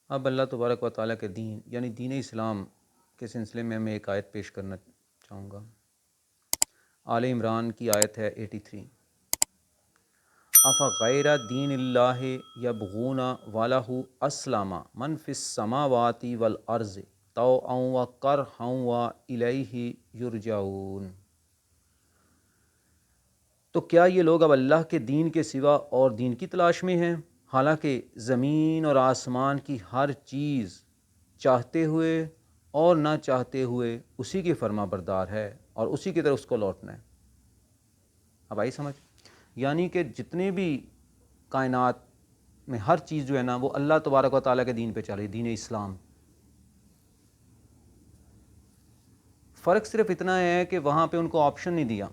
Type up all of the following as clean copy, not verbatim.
اب اللہ تبارک و تعالیٰ کے دین یعنی دین اسلام کے سلسلے میں میں ایک آیت پیش کرنا چاہوں گا۔ آل عمران کی آیت ہے 83۔ افغیر دین اللہ یبغون ولہ اسلم من فی السماوات والارض طوعا وکرہا والیہ یرجعون۔ تو کیا یہ لوگ اب اللہ کے دین کے سوا اور دین کی تلاش میں ہیں، حالانکہ زمین اور آسمان کی ہر چیز چاہتے ہوئے اور نہ چاہتے ہوئے اسی کی فرما بردار ہے اور اسی کی طرف اس کو لوٹنا ہے۔ اب آئی سمجھ؟ یعنی کہ جتنے بھی کائنات میں ہر چیز جو ہے نا وہ اللہ تبارک و تعالیٰ کے دین پہ چل رہی، دین اسلام۔ فرق صرف اتنا ہے کہ وہاں پہ ان کو آپشن نہیں دیا،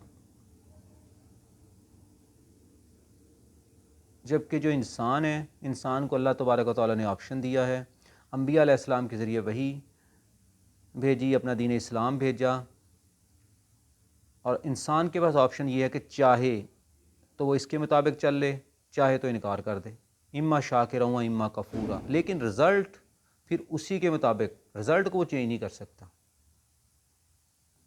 جبکہ جو انسان ہے، انسان کو اللہ تبارک و تعالیٰ نے آپشن دیا ہے۔ انبیاء علیہ السلام کے ذریعے وحی بھیجی، اپنا دین اسلام بھیجا، اور انسان کے پاس آپشن یہ ہے کہ چاہے تو وہ اس کے مطابق چل لے، چاہے تو انکار کر دے، اما شاکرا و اما کفورا، لیکن رزلٹ پھر اسی کے مطابق، رزلٹ کو وہ چینج نہیں کر سکتا۔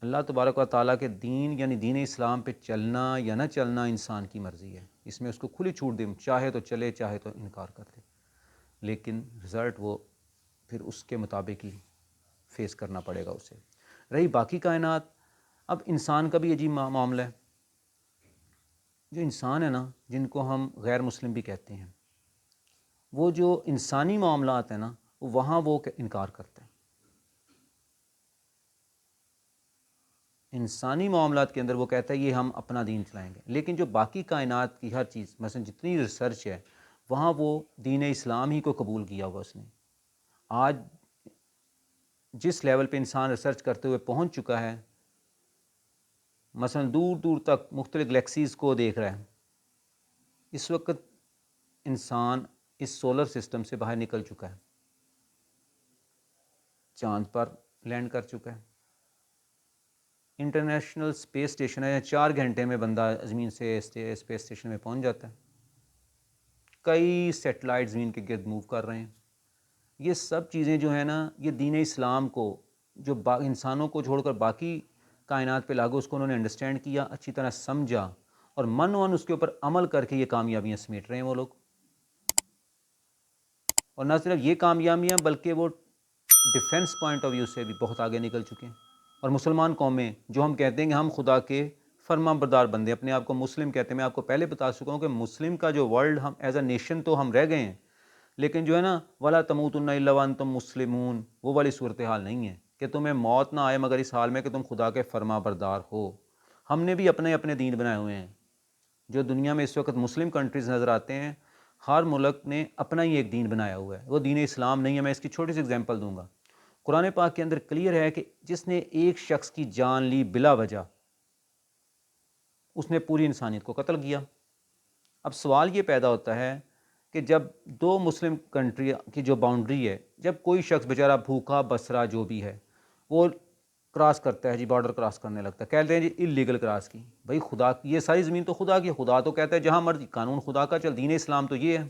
اللہ تبارک و تعالیٰ کے دین یعنی دین اسلام پہ چلنا یا نہ چلنا انسان کی مرضی ہے، اس میں اس کو کھلی چھوٹ دے، چاہے تو چلے چاہے تو انکار کر دے، لیکن رزلٹ وہ پھر اس کے مطابق ہی فیس کرنا پڑے گا اسے۔ رہی باقی کائنات، اب انسان کا بھی عجیب معاملہ ہے۔ جو انسان ہے نا، جن کو ہم غیر مسلم بھی کہتے ہیں، وہ جو انسانی معاملات ہیں نا وہاں وہ انکار کرتے ہیں۔ انسانی معاملات کے اندر وہ کہتا ہے یہ ہم اپنا دین چلائیں گے، لیکن جو باقی کائنات کی ہر چیز، مثلا جتنی ریسرچ ہے، وہاں وہ دین اسلام ہی کو قبول کیا ہوا اس نے۔ آج جس لیول پہ انسان ریسرچ کرتے ہوئے پہنچ چکا ہے، مثلا دور دور تک مختلف گلیکسیز کو دیکھ رہا ہے، اس وقت انسان اس سولر سسٹم سے باہر نکل چکا ہے، چاند پر لینڈ کر چکا ہے، انٹرنیشنل اسپیس اسٹیشن ہے، 4 گھنٹے میں بندہ زمین سے اسپیس اسٹیشن میں پہنچ جاتا ہے، کئی سیٹلائٹ زمین کے گرد موو کر رہے ہیں۔ یہ سب چیزیں جو ہیں نا، یہ دین اسلام کو جو انسانوں کو چھوڑ کر باقی کائنات پہ لاگو، اس کو انہوں نے انڈرسٹینڈ کیا، اچھی طرح سمجھا، اور من اس کے اوپر عمل کر کے یہ کامیابیاں سمیٹ رہے ہیں وہ لوگ۔ اور نہ صرف یہ کامیابیاں بلکہ وہ ڈیفنس پوائنٹ آف ویو سے بھی بہت آگے نکل چکے ہیں۔ اور مسلمان قومیں جو ہم کہتے ہیں کہ ہم خدا کے فرما بردار بندے، اپنے آپ کو مسلم کہتے ہیں، میں آپ کو پہلے بتا چکا ہوں کہ مسلم کا جو ورلڈ، ہم ایز اے نیشن تو ہم رہ گئے ہیں، لیکن جو ہے نا وَلَا تَمُوتُنَّ إِلَّا وَأَنْتُمْ مُسْلِمُونَ، وہ والی صورتحال نہیں ہے کہ تمہیں موت نہ آئے مگر اس حال میں کہ تم خدا کے فرما بردار ہو۔ ہم نے بھی اپنے اپنے دین بنائے ہوئے ہیں۔ جو دنیا میں اس وقت مسلم کنٹریز نظر آتے ہیں، ہر ملک نے اپنا ہی ایک دین بنایا ہوا ہے، وہ دین اسلام نہیں ہے۔ میں اس کی چھوٹی سی اگزامپل دوں گا۔ قرآن پاک کے اندر کلیئر ہے کہ جس نے ایک شخص کی جان لی بلا وجہ، اس نے پوری انسانیت کو قتل کیا۔ اب سوال یہ پیدا ہوتا ہے کہ جب دو مسلم کنٹری کی جو باؤنڈری ہے، جب کوئی شخص بیچارہ بھوکا بسرا جو بھی ہے وہ کراس کرتا ہے، جی بارڈر کراس کرنے لگتا ہے، کہتے ہیں جی اللیگل کراس کی، بھائی خدا کی یہ ساری زمین تو خدا کی، خدا تو کہتا ہے جہاں مرضی، قانون خدا کا چل، دین اسلام تو یہ ہے۔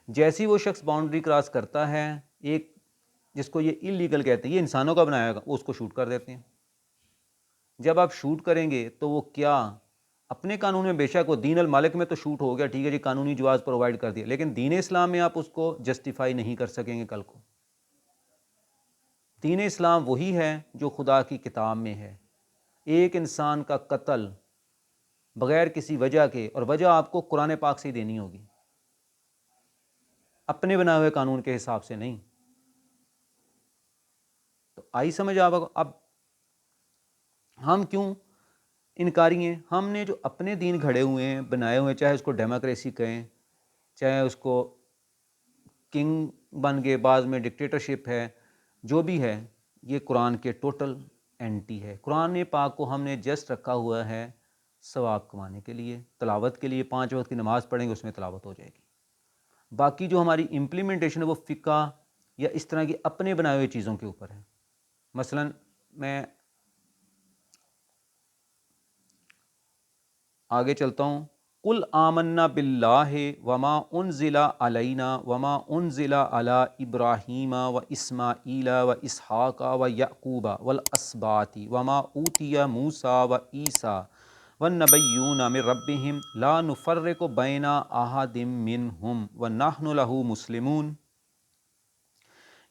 جیسی وہ شخص باؤنڈری کراس کرتا ہے، ایک جس کو یہ اللیگل کہتے ہیں، یہ انسانوں کا بنایا گا، وہ اس کو شوٹ کر دیتے ہیں۔ جب آپ شوٹ کریں گے تو وہ کیا اپنے قانون میں، بے شک وہ دین المالک میں تو شوٹ ہو گیا، ٹھیک ہے جی، قانونی جواز پرووائڈ کر دیا، لیکن دین اسلام میں آپ اس کو جسٹیفائی نہیں کر سکیں گے کل کو۔ دین اسلام وہی ہے جو خدا کی کتاب میں ہے۔ ایک انسان کا قتل بغیر کسی وجہ کے، اور وجہ آپ کو قرآن پاک سے ہی دینی ہوگی، اپنے بنائے ہوئے قانون کے حساب سے نہیں۔ تو آئی سمجھ آپ کو؟ اب ہم کیوں انکاری ہیں؟ ہم نے جو اپنے دین گھڑے ہوئے ہیں، بنائے ہوئے ہیں، چاہے اس کو ڈیموکریسی کہیں، چاہے اس کو کنگ بن گئے، بعض میں ڈکٹیٹرشپ ہے، جو بھی ہے، یہ قرآن کے ٹوٹل اینٹی ہے۔ قرآن پاک کو ہم نے جسٹ رکھا ہوا ہے ثواب کمانے کے لیے، تلاوت کے لیے، 5 وقت کی نماز پڑھیں گے اس میں تلاوت ہو جائے گی۔ باقی جو ہماری امپلیمنٹیشن ہے وہ فقہ یا اس طرح کی اپنے بنائے ہوئے چیزوں کے اوپر ہے۔ مثلا میں آگے چلتا ہوں، قل آمنا باللہ وما انزل علینا وما انزل علی ابراہیم و اسماعیل و اسحاق و یعقوب والاسباط وما اوتی موسیٰ و عیسیٰ والنبیون من ربہم لا نفرق بین احد منہم ونحن لہ مسلمون۔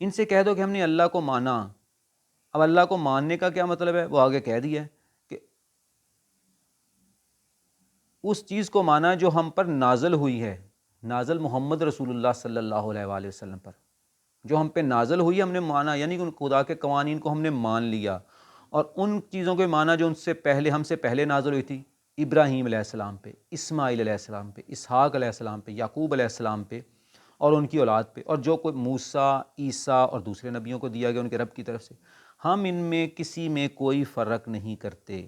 ان سے کہہ دو کہ ہم نے اللہ کو مانا۔ اب اللہ کو ماننے کا کیا مطلب ہے؟ وہ آگے کہہ دیا کہ اس چیز کو مانا جو ہم پر نازل ہوئی ہے، نازل محمد رسول اللہ صلی اللہ علیہ وآلہ وسلم پر جو ہم پہ نازل ہوئی ہم نے مانا، یعنی کہ ان خدا کے قوانین کو ہم نے مان لیا، اور ان چیزوں کو مانا جو ان سے پہلے ہم سے پہلے نازل ہوئی تھی، ابراہیم علیہ السلام پہ، اسماعیل علیہ السلام پہ، اسحاق علیہ السلام پہ، یعقوب علیہ السلام پہ اور ان کی اولاد پہ، اور جو کوئی موسیٰ، عیسیٰ اور دوسرے نبیوں کو دیا گیا ان کے رب کی طرف سے، ہم ان میں کسی میں کوئی فرق نہیں کرتے۔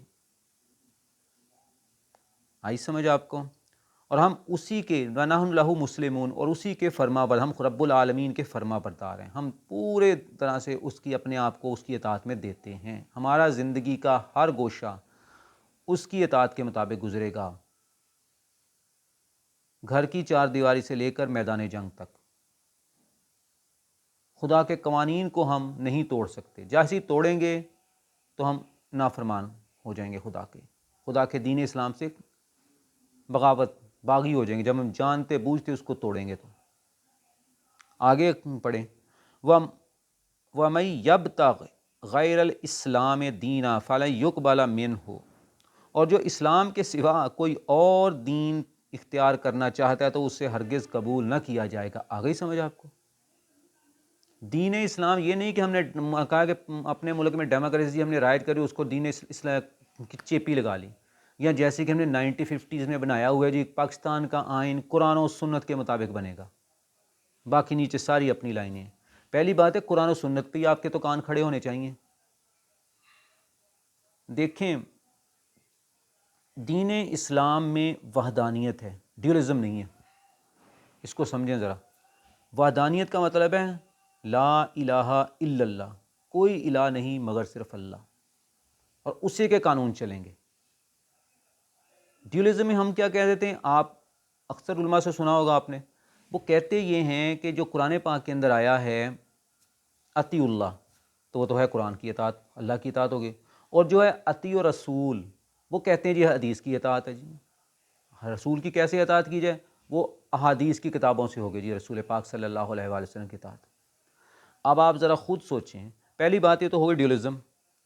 آئی سمجھ آپ کو؟ اور ہم اسی کے وَنَحْنُ لَهُ مسلمون، اور اسی کے فرما بردار، ہم رب العالمین کے فرما بردار ہیں، ہم پورے طرح سے اس کی اپنے آپ کو اس کی اطاعت میں دیتے ہیں، ہمارا زندگی کا ہر گوشہ اس کی اطاعت کے مطابق گزرے گا، گھر کی چار دیواری سے لے کر میدان جنگ تک۔ خدا کے قوانین کو ہم نہیں توڑ سکتے، جیسے ہی توڑیں گے تو ہم نافرمان ہو جائیں گے، خدا کے دین اسلام سے بغاوت باغی ہو جائیں گے، جب ہم جانتے بوجھتے اس کو توڑیں گے تو۔ آگے پڑھیں، وَمَن يَبْتَغِ غَيْرَ الْإِسْلَامِ دِينًا فَلَن يُقْبَلَ مِنْهُ، اور جو اسلام کے سوا کوئی اور دین اختیار کرنا چاہتا ہے تو اسے ہرگز قبول نہ کیا جائے گا۔ آ گئی سمجھ آپ کو؟ دین اسلام یہ نہیں کہ ہم نے کہا کہ اپنے ملک میں ڈیموکریسی ہم نے رائج کری، اس کو دین اسلام کی چیپی لگا لی، یا جیسے کہ ہم نے 1950s میں بنایا ہوا ہے جی پاکستان کا آئین قرآن و سنت کے مطابق بنے گا، باقی نیچے ساری اپنی لائنیں ہیں۔ پہلی بات ہے قرآن و سنت پہ ہی آپ کے تو کان کھڑے ہونے چاہیے۔ دیکھیں، دین اسلام میں وحدانیت ہے، ڈیولزم نہیں ہے، اس کو سمجھیں ذرا۔ وحدانیت کا مطلب ہے لا الہ الا اللہ، کوئی الہ نہیں مگر صرف اللہ، اور اسی کے قانون چلیں گے۔ ڈیولزم میں ہم کیا کہہ دیتے ہیں؟ آپ اکثر علماء سے سنا ہوگا آپ نے، وہ کہتے یہ ہیں کہ جو قرآن پاک کے اندر آیا ہے اطیع اللہ، تو وہ تو ہے قرآن کی اطاعت، اللہ کی اطاعت ہوگی، اور جو ہے اطیع رسول، وہ کہتے ہیں جی حدیث کی اطاعت ہے۔ جی رسول کی کیسے اطاعت کی جائے؟ وہ احادیث کی کتابوں سے ہوگی، جی رسول پاک صلی اللہ علیہ وآلہ وسلم کی اطاعت۔ اب آپ ذرا خود سوچیں، پہلی بات یہ تو ہوگی ڈیولزم،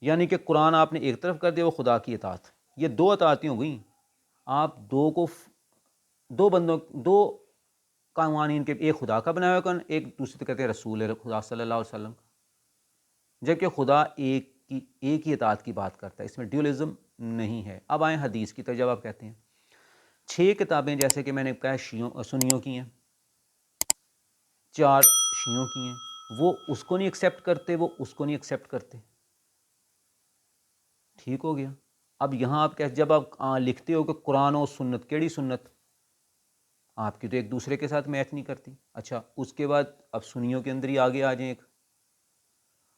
یعنی کہ قرآن آپ نے ایک طرف کر دیا، وہ خدا کی اطاعت، یہ دو اطاعتیں ہو گئیں۔ آپ دو قوانین کے، ایک خدا کا بنایا ہوا قانون، ایک دوسرے کہتے ہیں رسول خدا صلی اللہ علیہ وسلم، جبکہ خدا ایک ہی اطاعت کی بات کرتا ہے، اس میں ڈیولزم نہیں ہے۔ اب آئیں حدیث کی طرف، جب آپ کہتے ہیں 6 کتابیں جیسے کہ میں نے کہا سنیوں کی ہیں، 4 شیعوں کی ہیں، وہ اس کو نہیں ایکسیپٹ کرتے، وہ اس کو نہیں ایکسیپٹ کرتے، ٹھیک ہو گیا۔ اب یہاں آپ جب آپ لکھتے ہو کہ قرآن و سنت، کیڑی سنت؟ آپ کی تو ایک دوسرے کے ساتھ میچ نہیں کرتی۔ اچھا، اس کے بعد اب سنیوں کے اندر ہی آگے آ جائیں، ایک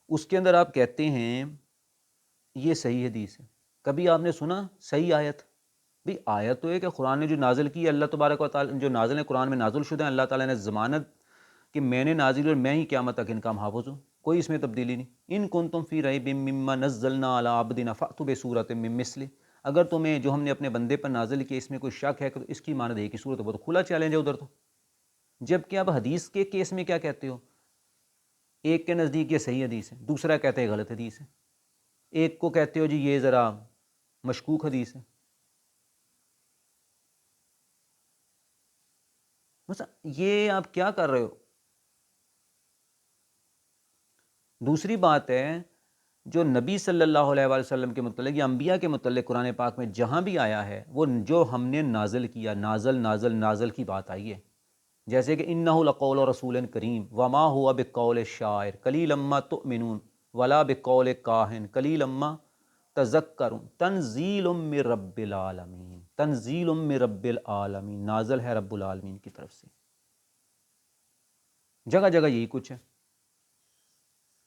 اس کے اندر آپ کہتے ہیں یہ صحیح حدیث ہے۔ کبھی آپ نے سنا صحیح آیت؟ بھی آیت تو ہے کہ قرآن نے جو نازل کی ہے، اللہ تبارک و تعالیٰ جو نازل ہے قرآن میں نازل شدہ ہیں، اللہ تعالیٰ نے ضمانت کہ میں نے نازل اور میں ہی قیامت تک ان کا حافظ ہوں، کوئی اس میں تبدیلی نہیں۔ ان کنتم فی ریب مما نزلنا علی عبدنا فأتوا بسورۃ من مثلہ، اگر تمہیں جو ہم نے اپنے بندے پر نازل کیا اس میں کوئی شک ہے کہ اس کی مانند ایک ہی صورت، وہ تو کھلا چیلنج ہے ادھر تو۔ جبکہ اب حدیث کے کیس میں کیا کہتے ہو؟ ایک کے نزدیک یہ صحیح حدیث ہے، دوسرا کہتے ہیں غلط حدیث ہے، ایک کو کہتے ہو جی یہ ذرا مشکوک حدیث ہے۔ مثلا یہ آپ کیا کر رہے ہو؟ دوسری بات ہے، جو نبی صلی اللہ علیہ وآلہ وسلم کے متعلق یا انبیاء کے متعلق قرآن پاک میں جہاں بھی آیا ہے، وہ جو ہم نے نازل کیا، نازل کی بات آئی ہے، جیسے کہ انہ لقول رسول کریم وما ہوا بقول شاعر قلیلا ما تؤمنون ولا بقول کاہن قلیلا ما تذکرون تنزیل من رب العالمین، تنزیل من رب العالمین، نازل ہے رب العالمین کی طرف سے۔ جگہ جگہ یہی کچھ ہے،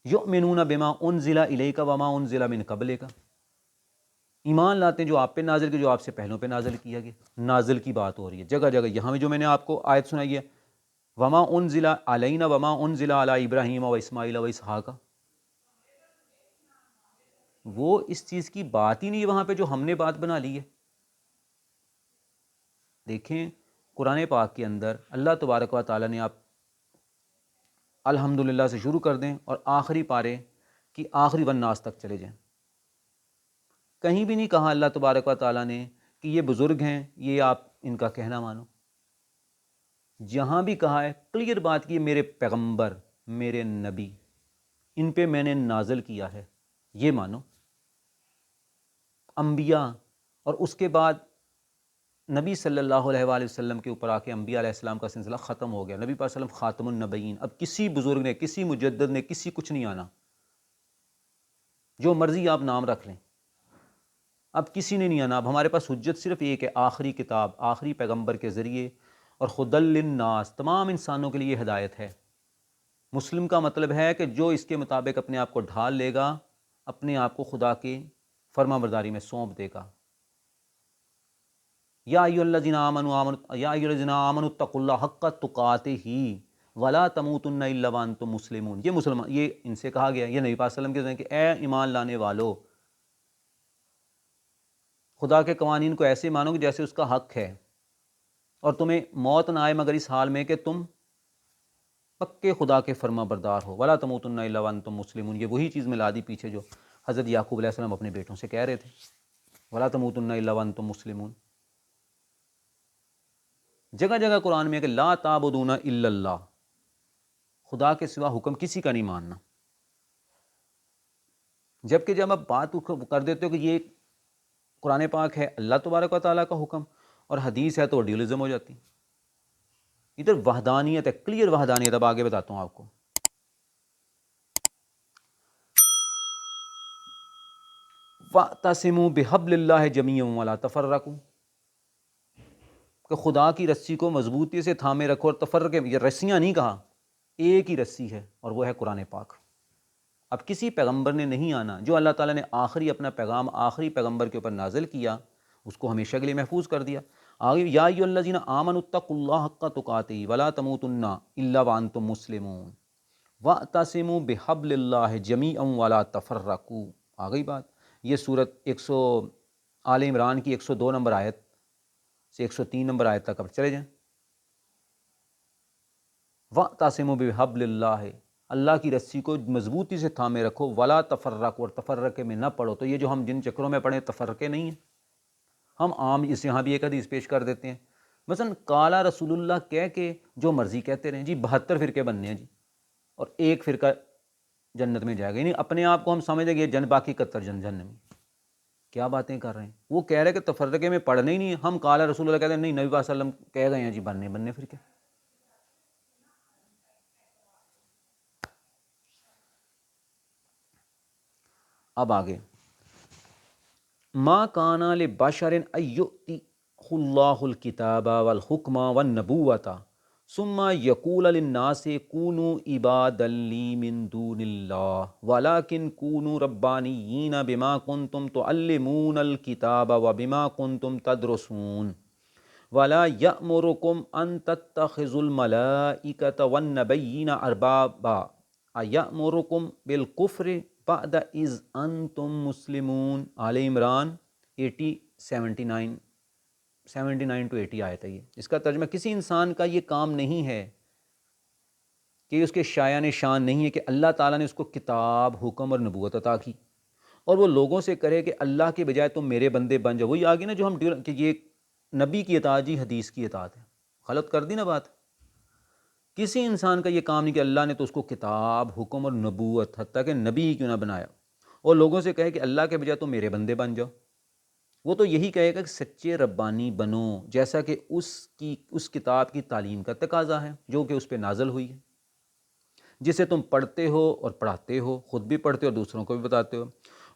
یؤمنون بما انزل الیک وما انزل من قبلک، ایمان لاتے ہیں جو آپ پہ نازل کیا، جو آپ سے پہلوں پہ نازل کیا گیا. نازل کی بات ہو رہی ہے جگہ جگہ. یہاں میں جو میں نے آپ کو آیت سنائی ہے، وما انزل علینا وما انزل علی ابراہیم و اسماعیل و اسحاق، وہ اس چیز کی بات ہی نہیں ہے وہاں پہ جو ہم نے بات بنا لی ہے. دیکھیں قرآن پاک کے اندر اللہ تبارک و تعالیٰ نے، آپ الحمدللہ سے شروع کر دیں اور آخری پارے کی آخری والناس تک چلے جائیں، کہیں بھی نہیں کہا اللہ تبارک و تعالیٰ نے کہ یہ بزرگ ہیں، یہ آپ ان کا کہنا مانو. جہاں بھی کہا ہے کلیئر بات کی، میرے پیغمبر، میرے نبی، ان پہ میں نے نازل کیا ہے، یہ مانو. انبیاء، اور اس کے بعد نبی صلی اللہ علیہ وآلہ وسلم کے اوپر آ کے انبیاء علیہ السلام کا سلسلہ ختم ہو گیا. نبی پاک صلی اللہ علیہ وسلم خاتم النبیین. اب کسی بزرگ نے، کسی مجدد نے، کسی کچھ نہیں آنا، جو مرضی آپ نام رکھ لیں، اب کسی نے نہیں آنا. اب ہمارے پاس حجت صرف ایک ہے، آخری کتاب، آخری پیغمبر کے ذریعے، اور خدل للناس، تمام انسانوں کے لیے ہدایت ہے. مسلم کا مطلب ہے کہ جو اس کے مطابق اپنے آپ کو ڈھال لے گا، اپنے آپ کو خدا کی فرما برداری میں سونپ دے گا. یا ایھا الذین آمنوا اتقوا اللہ حق تقاتہ ولا تموتن الا وانتم مسلمون. یہ مسلمان، یہ ان سے کہا گیا، یہ نبی پاک صلی اللہ علیہ وسلم کے کہ اے ایمان لانے والو، خدا کے قوانین کو ایسے مانو کہ جیسے اس کا حق ہے، اور تمہیں موت نہ آئے مگر اس حال میں کہ تم پکے خدا کے فرما بردار ہو. ولا تموتن الا وانتم مسلمون. یہ وہی چیز ملا دی پیچھے جو حضرت یعقوب علیہ السلام اپنے بیٹوں سے کہہ رہے تھے، ولا تموتن الا وانتم مسلمون. جگہ جگہ قرآن میں ہے کہ لا تعبدون الا اللہ، خدا کے سوا حکم کسی کا نہیں ماننا. جبکہ جب آپ بات کر دیتے ہو کہ یہ قرآن پاک ہے اللہ تبارک و تعالیٰ کا حکم اور حدیث ہے، تو ڈیولزم ہو جاتی. ادھر وحدانیت ہے، کلیئر وحدانیت. اب آگے بتاتا ہوں آپ کو. وَاعْتَصِمُوا بِحَبْلِ اللَّهِ جَمِيعًا وَلَا تَفَرَّقُوا، کہ خدا کی رسی کو مضبوطی سے تھامے رکھو اور تفرقے، یہ رسیاں نہیں کہا، ایک ہی رسی ہے اور وہ ہے قرآن پاک. اب کسی پیغمبر نے نہیں آنا، جو اللہ تعالیٰ نے آخری اپنا پیغام آخری پیغمبر کے اوپر نازل کیا، اس کو ہمیشہ کے لیے محفوظ کر دیا. آگے یا ایھا الذین آمنوا اتقوا اللہ حق تقاتہ ولا تموتن الا وانتم مسلمون واعتصموا بحبل اللہ جمیعا ولا تفرقوا. آ گئی بات. یہ سورت آل عمران کی 102 نمبر آیت سے 103 نمبر آیت تک اب چلے جائیں. وَاعْتَصِمُوا بِحَبْلِ اللَّهِ، اللہ کی رسی کو مضبوطی سے تھامے رکھو، ولا تفرقوا، اور تفرقے میں نہ پڑو. تو یہ جو ہم جن چکروں میں پڑھیں تفرقے نہیں ہیں. ہم عام اس یہاں بھی ایک حدیث پیش کر دیتے ہیں، مثلا کالا رسول اللہ کہہ کے جو مرضی کہتے رہیں جی، 72 فرقے بننے ہیں جی، اور ایک فرقہ جنت میں جائے گا. یعنی اپنے آپ کو ہم سمجھ لیں گے باقی 71 جنت میں. کیا باتیں کر رہے ہیں. وہ کہہ رہے کہ تفرقے میں پڑھنا ہی نہیں ہے. ہم کالا رسول اللہ کہتے ہیں نہیں، نبی صلی اللہ علیہ وسلم کہہ گئے ہیں جی بننے فرقے. اب آگے، ما کان لبشر ان یؤتیہ اللہ الکتاب والحکم والنبوۃ ثم یقول للناس کونوا عبادا لی من دون اللہ ولکن کونوا ربانیین بما کنتم تعلمون الکتاب وبما کنتم تدرسون ولا یأمرکم ان تتخذوا الملائکۃ والنبیین اربابا ایأمرکم بالکفر بعد اذ انتم مسلمون. آل عمران 79 to 80 آیت ہے یہ. اس کا ترجمہ، کسی انسان کا یہ کام نہیں ہے کہ اس کے شایان شان نہیں ہے کہ اللہ تعالیٰ نے اس کو کتاب، حکم اور نبوت عطا کی، اور وہ لوگوں سے کرے کہ اللہ کے بجائے تم میرے بندے بن جاؤ. وہی آگے نا جو ہم کہ یہ نبی کی اطاعت جی حدیث کی اطاعت ہے. غلط کر دی نا بات. کسی انسان کا یہ کام نہیں کہ اللہ نے تو اس کو کتاب، حکم اور نبوت، حتیٰ کہ نبی ہی کیوں نہ بنایا، اور لوگوں سے کہے کہ اللہ کے بجائے تم میرے بندے بن جاؤ. وہ تو یہی کہے گا کہ سچے ربانی بنو، جیسا کہ اس کتاب کی تعلیم کا تقاضا ہے جو کہ اس پہ نازل ہوئی ہے، جسے تم پڑھتے ہو اور پڑھاتے ہو، خود بھی پڑھتے ہو اور دوسروں کو بھی بتاتے ہو.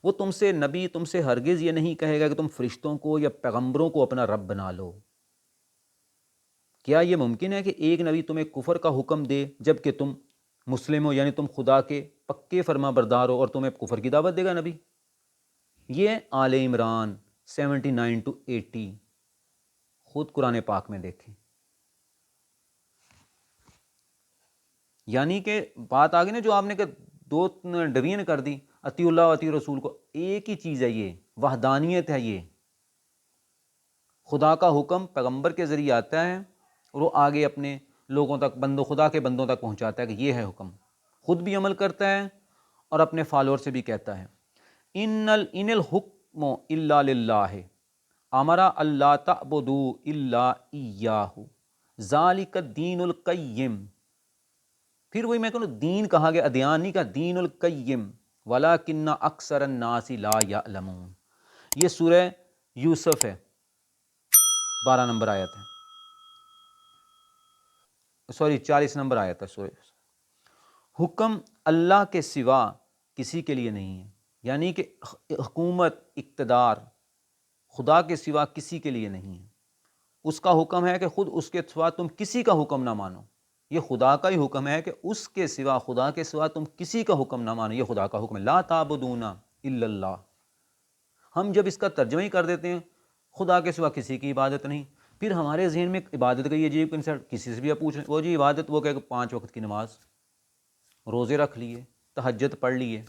وہ تم سے، نبی تم سے ہرگز یہ نہیں کہے گا کہ تم فرشتوں کو یا پیغمبروں کو اپنا رب بنا لو. کیا یہ ممکن ہے کہ ایک نبی تمہیں کفر کا حکم دے جب کہ تم مسلم ہو، یعنی تم خدا کے پکے فرما بردار ہو، اور تمہیں کفر کی دعوت دے گا نبی؟ یہ آل عمران 79 to 80 خود قرآن پاک میں دیکھیں. یعنی کہ بات آگے نا جو آپ نے کہ دو ڈویژن کر دی، اطیع اللہ و اطیع رسول کو، ایک ہی چیز ہے، یہ وحدانیت ہے. یہ خدا کا حکم پیغمبر کے ذریعے آتا ہے اور وہ آگے اپنے لوگوں تک، خدا کے بندوں تک پہنچاتا ہے کہ یہ ہے حکم، خود بھی عمل کرتا ہے اور اپنے فالوور سے بھی کہتا ہے. ان الحکم الا للہ امر اللہ تعبدوا الا ایاہ ذالک الدین القیم. پھر وہی میں کہوں دین کہا گیا، ادیان نہیں کہا، دین القیم ولکن اکثر الناس لا یعلمون. یہ سورہ یوسف ہے، 12 نمبر آیت ہے، 40 نمبر آیت ہے سورہ. حکم اللہ کے سوا کسی کے لیے نہیں ہے، یعنی کہ حکومت، اقتدار خدا کے سوا کسی کے لیے نہیں ہے. اس کا حکم ہے کہ خود اس کے سوا تم کسی کا حکم نہ مانو. یہ خدا کا ہی حکم ہے کہ اس کے سوا، خدا کے سوا تم کسی کا حکم نہ مانو. یہ خدا کا حکم ہے، لا تعبدون الا اللہ. ہم جب اس کا ترجمہ ہی کر دیتے ہیں خدا کے سوا کسی کی عبادت نہیں، پھر ہمارے ذہن میں عبادت کا یہ عجیب کنسیپٹ، کسی سے بھی آپ پوچھ لیں وہ جی عبادت، وہ کہ 5 وقت کی نماز، روزے رکھ لیے، تہجد پڑھ لیے،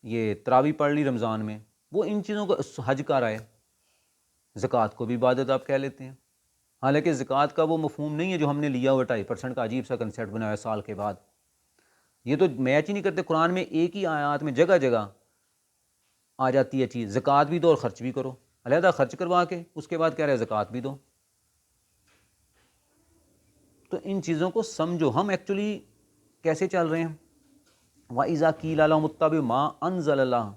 یہ تراویح پڑھ لی رمضان میں، وہ ان چیزوں کو حج کا رہا ہے. زکوٰۃ کو بھی عبادت آپ کہہ لیتے ہیں، حالانکہ زکوٰۃ کا وہ مفہوم نہیں ہے جو ہم نے لیا ہوا 2.5% کا عجیب سا کنسیپٹ بنایا ہے سال کے بعد. یہ تو میچ ہی نہیں کرتے. قرآن میں ایک ہی آیات میں جگہ جگہ آ جاتی ہے چیز، زکوٰۃ بھی دو اور خرچ بھی کرو، علیحدہ خرچ کروا کے اس کے بعد کہہ رہے زکوٰۃ بھی دو. تو ان چیزوں کو سمجھو ہم ایکچولی کیسے چل رہے ہیں. وَإِذَا قِيلَ لَهُمُ اتَّبِعُوا مَا أَنزَلَ اللَّهُ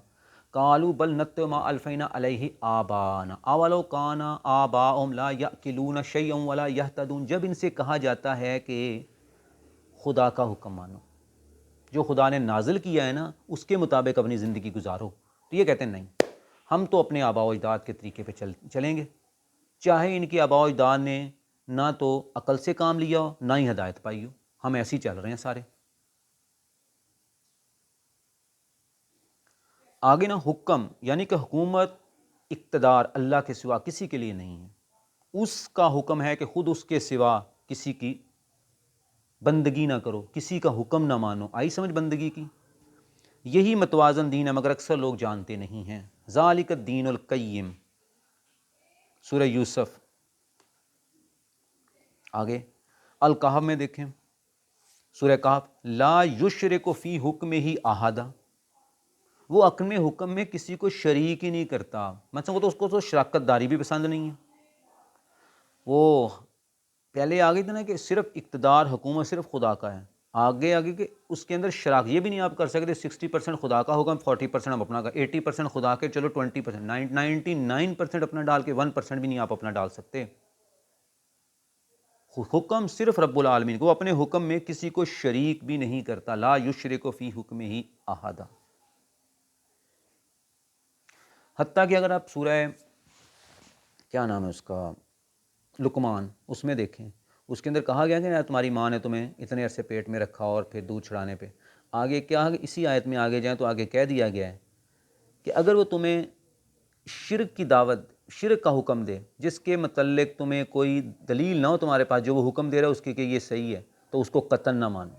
قَالُوا بَلْ نَتَّبِعُ مَا أَلْفَيْنَا عَلَيْهِ آبَاءَنَا أَوَلَوْ كَانَ آبَاؤُهُمْ لَا يَأْكُلُونَ شَيْئًا وَلَا يَهْتَدُونَ. جب ان سے کہا جاتا ہے کہ خدا کا حکم مانو، جو خدا نے نازل کیا ہے نا اس کے مطابق اپنی زندگی گزارو، تو یہ کہتے ہیں نہیں، ہم تو اپنے آباء و اجداد کے طریقے پہ چلیں گے، چاہے ان کے آباء و اجداد نے نہ تو عقل سے کام لیا ہو نہ ہی ہدایت پائی ہو، ہم ایسے ہی چل رہے ہیں سارے. آگے نا حکم یعنی کہ حکومت، اقتدار اللہ کے سوا کسی کے لیے نہیں ہے. اس کا حکم ہے کہ خود اس کے سوا کسی کی بندگی نہ کرو، کسی کا حکم نہ مانو. آئی سمجھ بندگی کی؟ یہی متوازن دین ہے مگر اکثر لوگ جانتے نہیں ہیں. ذالک الدین القیم، سورہ یوسف. آگے الکہف میں دیکھیں، سورہ کہف، لا یشرک فی حکمہ احدا. وہ اپنے حکم میں کسی کو شریک ہی نہیں کرتا. مثلا وہ تو اس کو تو شراکت داری بھی پسند نہیں ہے. وہ پہلے آگے تھا نا کہ صرف اقتدار، حکومت صرف خدا کا ہے، آگے کہ اس کے اندر شراکت یہ بھی نہیں آپ کر سکتے 60% خدا کا حکم، 40% ہم اپنا کا، 80% خدا کے، چلو 20%، 99% اپنا ڈال کے 1% بھی نہیں آپ اپنا ڈال سکتے. حکم صرف رب العالمین کو، وہ اپنے حکم میں کسی کو شریک بھی نہیں کرتا. لا یشرک فی حکمہ احدا. حتیٰ کہ اگر آپ سورہ کیا نام ہے اس کا، لقمان، اس میں دیکھیں، اس کے اندر کہا گیا کہ تمہاری ماں نے تمہیں اتنے عرصے پیٹ میں رکھا اور پھر دودھ چھڑانے پہ، آگے کیا ہے، اسی آیت میں آگے جائیں تو آگے کہہ دیا گیا ہے کہ اگر وہ تمہیں شرک کی دعوت، شرک کا حکم دے جس کے متعلق تمہیں کوئی دلیل نہ ہو تمہارے پاس، جو وہ حکم دے رہا ہے اس کی کہ یہ صحیح ہے، تو اس کو قطعاً نہ مانو.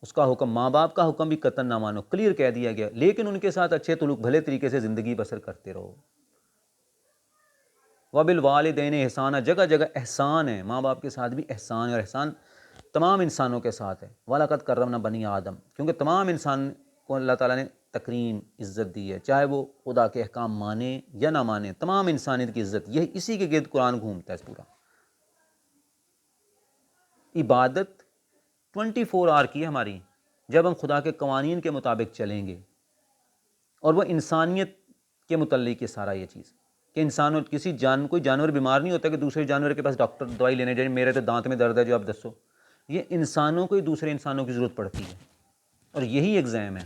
اس کا حکم، ماں باپ کا حکم بھی قطعاً نہ مانو، کلیئر کہہ دیا گیا. لیکن ان کے ساتھ اچھے تعلق، بھلے طریقے سے زندگی بسر کرتے رہو. وَبِالْوَالِدَيْنِ احسانًا، جگہ جگہ احسان ہے، ماں باپ کے ساتھ بھی احسان ہے، اور احسان تمام انسانوں کے ساتھ ہے. وَلَقَدْ كَرَّمْنَا بَنِي آدم، کیونکہ تمام انسان کو اللہ تعالیٰ نے تکریم، عزت دی ہے، چاہے وہ خدا کے احکام مانے یا نہ مانے، تمام انسانیت کی عزت. یہی اسی کے گرد قرآن گھومتا ہے پورا. عبادت 24 آور کی ہے ہماری، جب ہم خدا کے قوانین کے مطابق چلیں گے. اور وہ انسانیت کے متعلق یہ سارا یہ چیز کہ انسان کوئی جانور بیمار نہیں ہوتا کہ دوسرے جانور کے پاس ڈاکٹر دوائی لینے جائیں، میرے تو دانت میں درد ہے جو آپ دسو. یہ انسانوں کو ہی دوسرے انسانوں کی ضرورت پڑتی ہے، اور یہی ایگزام ہے.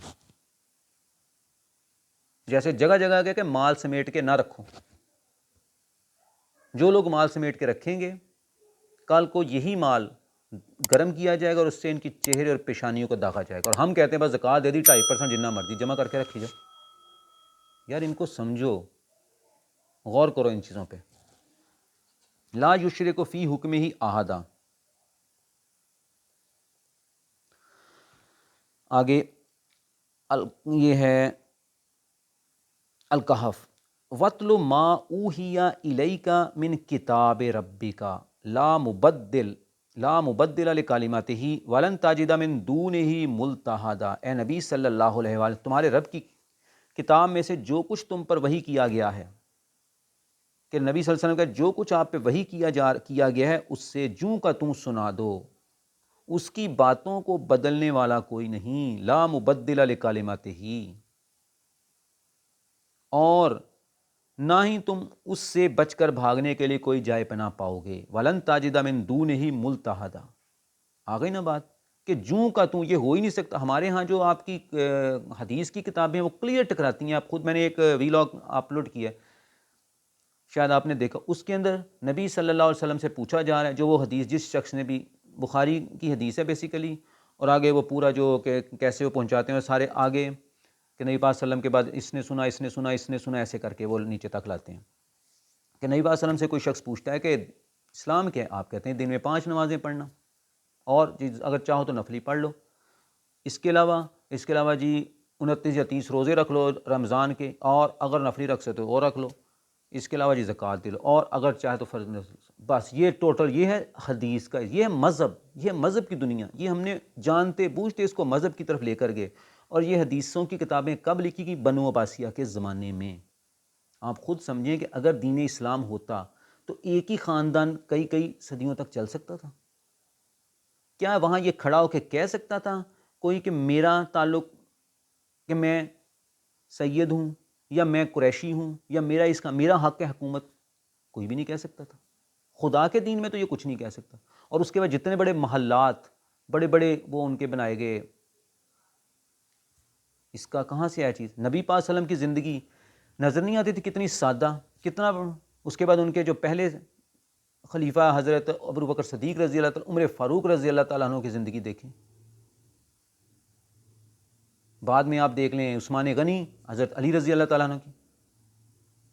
جیسے جگہ جگہ کہ مال سمیٹ کے نہ رکھو، جو لوگ مال سمیٹ کے رکھیں گے کل کو یہی مال گرم کیا جائے گا اور اس سے ان کی چہرے اور پیشانیوں کو داغا جائے گا. اور ہم کہتے ہیں بس زکوٰۃ دے دی 2.5%، جتنا مرضی جمع کر کے رکھی جاؤ. یار ان کو سمجھو، غور کرو ان چیزوں پہ. لا یشرک فی حکمہ احدا. آگے یہ ہے الکہف. وَاتْلُ مَا أُوحِیَ إِلَيْكَ مِنْ کِتَابِ رَبِّکَ لا مبدل لکلماتہ ولن تجد من دونہ ملتحدا. اے نبی صلی اللہ علیہ وآلہ، تمہارے رب کی کتاب میں سے جو کچھ تم پر وحی کیا گیا ہے، کہ نبی صلی اللہ علیہ وسلم کا جو کچھ آپ پہ وحی کیا گیا ہے، اس سے جوں کا توں سنا دو، اس کی باتوں کو بدلنے والا کوئی نہیں. لا مبدل لکلماتہ، اور نہ ہی تم اس سے بچ کر بھاگنے کے لیے کوئی جائے پناہ پاؤ گے. ولن تجد من دونہ ملتحدا. آ گئی نا بات کہ جوں کا توں، یہ ہو ہی نہیں سکتا. ہمارے ہاں جو آپ کی حدیث کی کتابیں وہ کلیئر ٹکراتی ہیں. آپ خود، میں نے ایک ویلاگ اپلوڈ کیا ہے، شاید آپ نے دیکھا، اس کے اندر نبی صلی اللہ علیہ وسلم سے پوچھا جا رہا ہے، جو وہ حدیث جس شخص نے بھی، بخاری کی حدیث ہے بیسیکلی، اور آگے وہ پورا جو کہ کیسے وہ پہنچاتے ہیں سارے آگے، کہ نبی پاک صلی اللہ علیہ وسلم کے بعد اس نے سنا، اس نے سنا، اس نے سنا، ایسے کر کے وہ نیچے تک لاتے ہیں. کہ نبی پاک صلی اللہ علیہ وسلم سے کوئی شخص پوچھتا ہے کہ اسلام کیا ہے؟ آپ کہتے ہیں دن میں 5 نمازیں پڑھنا، اور جی اگر چاہو تو نفلی پڑھ لو. اس کے علاوہ جی 29 یا 30 روزے رکھ لو رمضان کے، اور اگر نفلی رکھ سکتے ہو وہ رکھ لو. اس کے علاوہ جی زکوٰۃ دے لو، اور اگر چاہے تو فرض. بس یہ ٹوٹل، یہ ہے حدیث کا، یہ ہے مذہب، یہ مذہب کی دنیا. یہ ہم نے جانتے بوجھتے اس کو مذہب کی طرف لے کر گئے. اور یہ حدیثوں کی کتابیں کب لکھی گئی؟ بنو عباسیہ کے زمانے میں. آپ خود سمجھیں کہ اگر دین اسلام ہوتا تو ایک ہی خاندان کئی صدیوں تک چل سکتا تھا؟ کیا وہاں یہ کھڑا ہو کے کہہ سکتا تھا کوئی کہ میرا تعلق، کہ میں سید ہوں، یا میں قریشی ہوں، یا میرا حق ہے حکومت؟ کوئی بھی نہیں کہہ سکتا تھا. خدا کے دین میں تو یہ کچھ نہیں کہہ سکتا. اور اس کے بعد جتنے بڑے محلات، بڑے بڑے وہ ان کے بنائے گئے، اس کا کہاں سے آیا چیز؟ نبی پاک صلی اللہ علیہ وسلم کی زندگی نظر نہیں آتی تھی کتنی سادہ، کتنا. اس کے بعد ان کے جو پہلے خلیفہ حضرت ابوبکر صدیق رضی اللہ تعالیٰ، عمر فاروق رضی اللہ تعالیٰ عنہ کی زندگی دیکھیں. بعد میں آپ دیکھ لیں عثمان غنی، حضرت علی رضی اللہ تعالیٰ عنہ کی،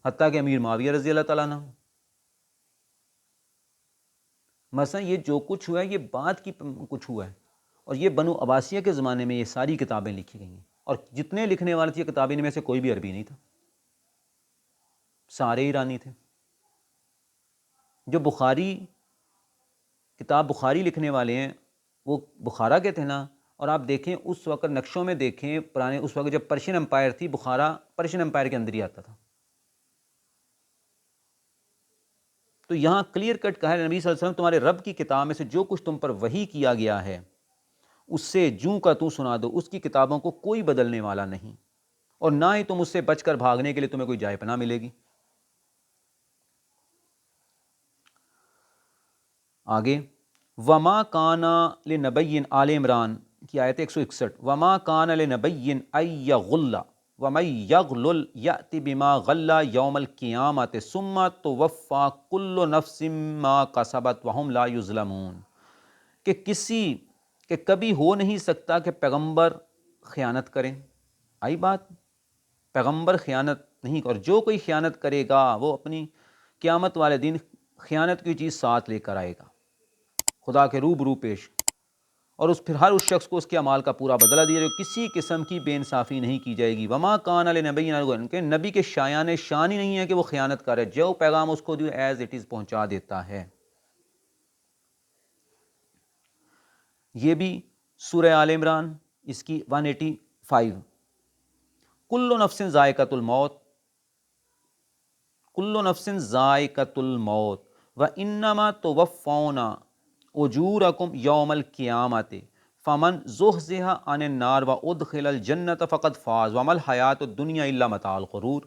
حتیٰ کہ امیر معاویہ رضی اللہ تعالیٰ عنہ. مثلا یہ جو کچھ ہوا ہے یہ بعد کی کچھ ہوا ہے. اور یہ بنو عباسیہ کے زمانے میں یہ ساری کتابیں لکھی گئی ہیں. اور جتنے لکھنے والے تھے کتابیں میں سے کوئی بھی عربی نہیں تھا، سارے ایرانی تھے. جو کتاب بخاری لکھنے والے ہیں وہ بخارا کے تھے نا. اور آپ دیکھیں اس وقت نقشوں میں دیکھیں پرانے، اس وقت جب پرشین امپائر تھی، بخارا پرشین امپائر کے اندر ہی آتا تھا. تو یہاں کلیئر کٹ کہا ہے نبی صلی اللہ علیہ وسلم تمہارے رب کی کتاب میں سے جو کچھ تم پر وحی کیا گیا ہے اس سے جوں کا توں سنا دو، اس کی کتابوں کو کوئی بدلنے والا نہیں، اور نہ ہی تم اس سے بچ کر بھاگنے کے لیے تمہیں کوئی جائے پناہ ملے گی. آگے وما کانا لنبی، آل عمران کی آیت 161. وما کان لنبی ان یغل ومن یغلل یأتی بما غل یوم القیامۃ ثم توفی کل نفس ما کسبت وہم لا یظلمون. کہ کبھی ہو نہیں سکتا کہ پیغمبر خیانت کریں. آئی بات، پیغمبر خیانت نہیں، اور جو کوئی خیانت کرے گا وہ اپنی قیامت والے دن خیانت کی چیز ساتھ لے کر آئے گا، خدا کے روبرو پیش. اور پھر ہر اس شخص کو اس کے اعمال کا پورا بدلہ دیا جائے، کسی قسم کی بے انصافی نہیں کی جائے گی. وما کان لنبی، کہ نبی کے شایان شان ہی نہیں ہے کہ وہ خیانت کرے، جو پیغام اس کو دیا ایز اٹ از پہنچا دیتا ہے. یہ بھی سورہ آل عمران اس کی 185. کل نفس ذائقۃ الموت، کل نفس ذائقۃ الموت وانما توفون اجورکم یوم القیامۃ فمن زحزح عن النار وادخل الجنۃ فقد فاز وما الحیاۃ الدنیا الا متاع الغرور.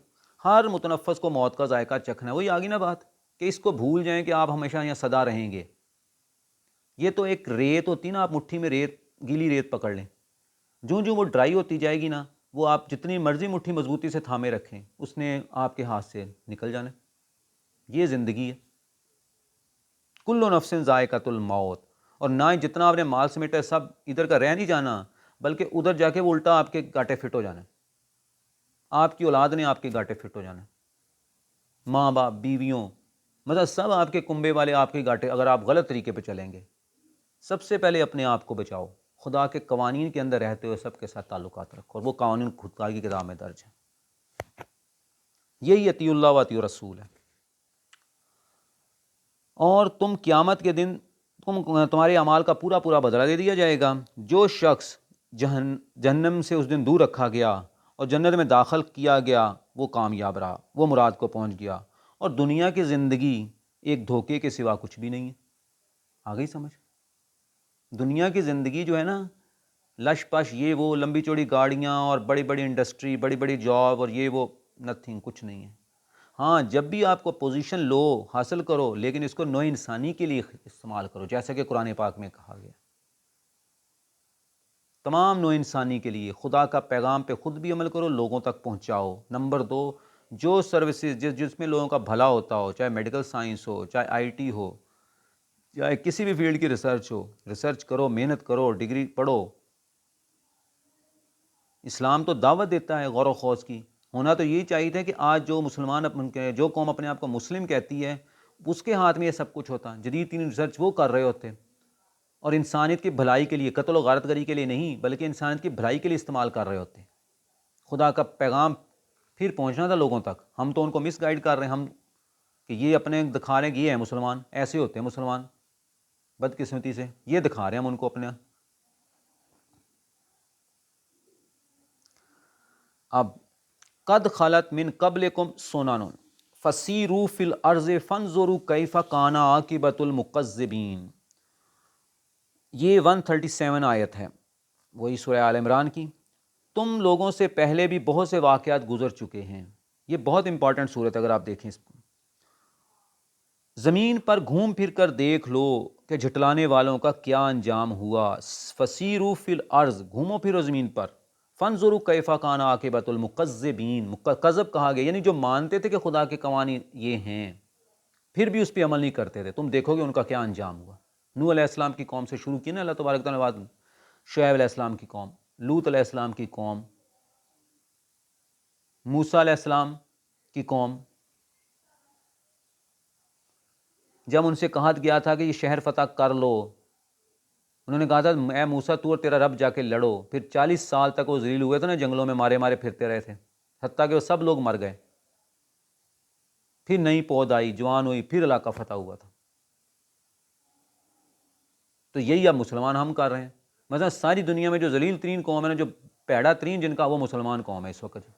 ہر متنفس کو موت کا ذائقہ چکھنا ہے. وہی آگی نا بات کہ اس کو بھول جائیں کہ آپ ہمیشہ یہاں سدا رہیں گے. یہ تو ایک ریت ہوتی نا، آپ مٹھی میں ریت، گیلی ریت پکڑ لیں، جو وہ ڈرائی ہوتی جائے گی نا، وہ آپ جتنی مرضی مٹھی مضبوطی سے تھامے رکھیں اس نے آپ کے ہاتھ سے نکل جانا. یہ زندگی ہے. کل نفس ذائقۃ الموت. اور نہ ہی جتنا آپ نے مال سمیٹا ہے سب ادھر کا رہ نہیں جانا، بلکہ ادھر جا کے وہ الٹا آپ کے کانٹے فٹ ہو جانا. آپ کی اولاد نے آپ کے گاٹے فٹ ہو جانا، ماں باپ، بیویوں، مطلب سب آپ کے کنبے والے آپ کے گاٹے، اگر آپ غلط طریقے پہ چلیں گے۔ سب سے پہلے اپنے آپ کو بچاؤ، خدا کے قوانین کے اندر رہتے ہوئے سب کے ساتھ تعلقات رکھو، اور وہ قوانین خدا کی کتاب میں درج ہیں۔ یہی اطیع اللہ و اطیع الرسول ہے۔ اور تم قیامت کے دن تمہارے اعمال کا پورا پورا بدلہ دے دیا جائے گا۔ جو شخص جہنم سے اس دن دور رکھا گیا اور جنت میں داخل کیا گیا وہ کامیاب رہا، وہ مراد کو پہنچ گیا۔ اور دنیا کی زندگی ایک دھوکے کے سوا کچھ بھی نہیں ہے۔ آ گئی سمجھ؟ دنیا کی زندگی جو ہے نا، لش پش، یہ وہ لمبی چوڑی گاڑیاں اور بڑی بڑی انڈسٹری، بڑی بڑی جاب اور یہ وہ، نتھنگ، کچھ نہیں ہے۔ ہاں، جب بھی آپ کو پوزیشن لو حاصل کرو، لیکن اس کو نوع انسانی کے لیے استعمال کرو، جیسا کہ قرآن پاک میں کہا گیا، تمام نوع انسانی کے لیے۔ خدا کا پیغام پہ خود بھی عمل کرو، لوگوں تک پہنچاؤ۔ نمبر 2، جو سروسز جس میں لوگوں کا بھلا ہوتا ہو، چاہے میڈیکل سائنس ہو، چاہے آئی ٹی ہو، چاہے کسی بھی فیلڈ کی ریسرچ ہو، ریسرچ کرو، محنت کرو، ڈگری پڑھو۔ اسلام تو دعوت دیتا ہے غور و خوض کی۔ ہونا تو یہی چاہیے تھا کہ آج جو مسلمان جو قوم اپنے آپ کو مسلم کہتی ہے، اس کے ہاتھ میں یہ سب کچھ ہوتا، جدید ترین ریسرچ وہ کر رہے ہوتے، اور انسانیت کی بھلائی کے لیے، قتل و غارت گری کے لیے نہیں، بلکہ انسانیت کی بھلائی کے لیے استعمال کر رہے ہوتے۔ خدا کا پیغام پھر پہنچنا تھا لوگوں تک، ہم تو ان کو مس گائیڈ کر رہے ہیں، ہم کہ یہ اپنے دکھا رہے ہیں کہ یہ ہے مسلمان، ایسے ہوتے ہیں مسلمان، بدقسمتی سے یہ دکھا رہے ہیں ہم ان کو اپنے۔ اب قد خلت من قبلکم سنن فسیروا فی الارض فانظروا کیف کان عاقبۃ المکذبین۔ یہ 137 آیت ہے وہی سورہ آل عمران کی۔ تم لوگوں سے پہلے بھی بہت سے واقعات گزر چکے ہیں۔ یہ بہت امپورٹنٹ صورت ہے، اگر آپ دیکھیں اس کو، زمین پر گھوم پھر کر دیکھ لو کہ جھٹلانے والوں کا کیا انجام ہوا۔ فسیروا فی الارض، گھومو پھرو زمین پر، فانظروا کیف کان عاقبۃ المکذبین، کذب کہا گیا یعنی جو مانتے تھے کہ خدا کے قوانین یہ ہیں پھر بھی اس پہ عمل نہیں کرتے تھے، تم دیکھو گے ان کا کیا انجام ہوا۔ نوح علیہ السلام کی قوم سے شروع کی نا اللہ تبارک تعالیٰ نے بات، شعیب علیہ السلام کی قوم، لوط علیہ السلام کی قوم، موسیٰ علیہ السلام کی قوم، جب ان سے کہا گیا تھا کہ یہ شہر فتح کر لو، انہوں نے کہا تھا اے موسیٰ تو اور تیرا رب جا کے لڑو۔ پھر 40 سال تک وہ ذلیل ہوئے تھے نا، جنگلوں میں مارے مارے پھرتے رہے تھے، حتیٰ کہ وہ سب لوگ مر گئے۔ پھر نئی پود آئی، جوان ہوئی، پھر علاقہ فتح ہوا تھا۔ تو یہی اب مسلمان ہم کر رہے ہیں۔ مثلا ساری دنیا میں جو ذلیل ترین قوم ہے نا، جو پیڑا ترین جن کا، وہ مسلمان قوم ہے اس وقت۔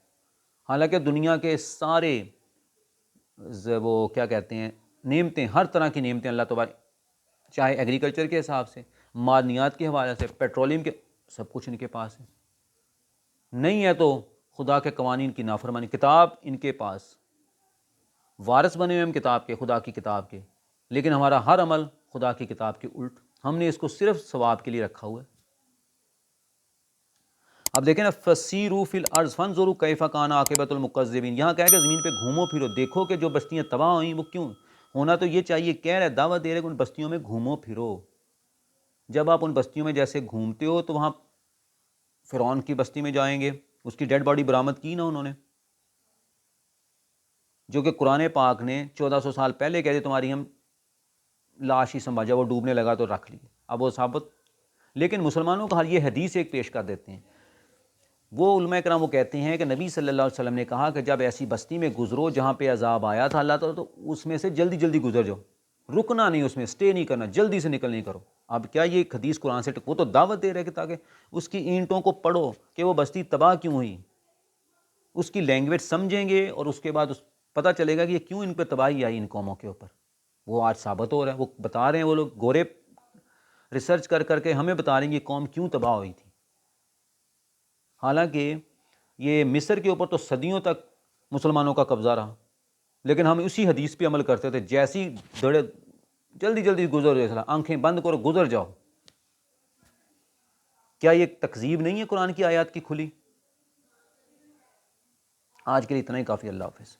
حالانکہ دنیا کے سارے وہ کیا کہتے ہیں نعمتیں، ہر طرح کی نعمتیں اللہ تبارک، چاہے ایگریکلچر کے حساب سے، معدنیات کے حوالے سے، پیٹرولیم کے، سب کچھ ان کے پاس ہے۔ نہیں ہے تو خدا کے قوانین کی نافرمانی۔ کتاب ان کے پاس، وارث بنے ہوئے ہم کتاب کے، خدا کی کتاب کے، لیکن ہمارا ہر عمل خدا کی کتاب کے الٹ، ہم نے اس کو صرف ثواب کے لیے رکھا ہوا ہے۔ اب دیکھیں نا، فسیروا فی الارض فانظروا کیف کان عاقبۃ المکذبین، یہاں کہا کہ زمین پہ گھومو پھرو، دیکھو کہ جو بستیاں تباہ ہوئیں وہ کیوں ہونا تو یہ چاہیے، کہہ رہے دعوت دے رہے کہ ان بستیوں میں گھومو پھرو۔ جب آپ ان بستیوں میں جیسے گھومتے ہو تو وہاں فرعون کی بستی میں جائیں گے، اس کی ڈیڈ باڈی برآمد کی نا انہوں نے، جو کہ قرآن پاک نے 1400 سال پہلے کہہ دی تمہاری ہم لاش ہی سمجھا، وہ ڈوبنے لگا تو رکھ لی، اب وہ ثابت۔ لیکن مسلمانوں کا حال یہ حدیث ایک پیش کر دیتے ہیں، وہ علماء کرام وہ کہتے ہیں کہ نبی صلی اللہ علیہ وسلم نے کہا کہ جب ایسی بستی میں گزرو جہاں پہ عذاب آیا تھا اللہ تعالیٰ، تو اس میں سے جلدی جلدی گزر جاؤ، رکنا نہیں، اس میں اسٹے نہیں کرنا، جلدی سے نکل نہیں کرو۔ اب کیا یہ حدیث قرآن سے، وہ تو دعوت دے رہے کہ تاکہ اس کی اینٹوں کو پڑھو کہ وہ بستی تباہ کیوں ہوئی، اس کی لینگویج سمجھیں گے، اور اس کے بعد پتہ چلے گا کہ یہ کیوں ان پہ تباہی آئی ان قوموں کے اوپر۔ وہ آج ثابت ہو رہا ہے، وہ بتا رہے ہیں، وہ لوگ گورے ریسرچ کر کر کے ہمیں بتا رہے ہیں یہ قوم کیوں تباہ ہوئی تھی۔ حالانکہ یہ مصر کے اوپر تو صدیوں تک مسلمانوں کا قبضہ رہا، لیکن ہم اسی حدیث پہ عمل کرتے تھے، جیسی دڑے جلدی جلدی گزر جائے، آنکھیں بند کرو گزر جاؤ۔ کیا یہ تکذیب نہیں ہے قرآن کی آیات کی کھلی؟ آج کے لیے اتنا ہی کافی، اللہ حافظ۔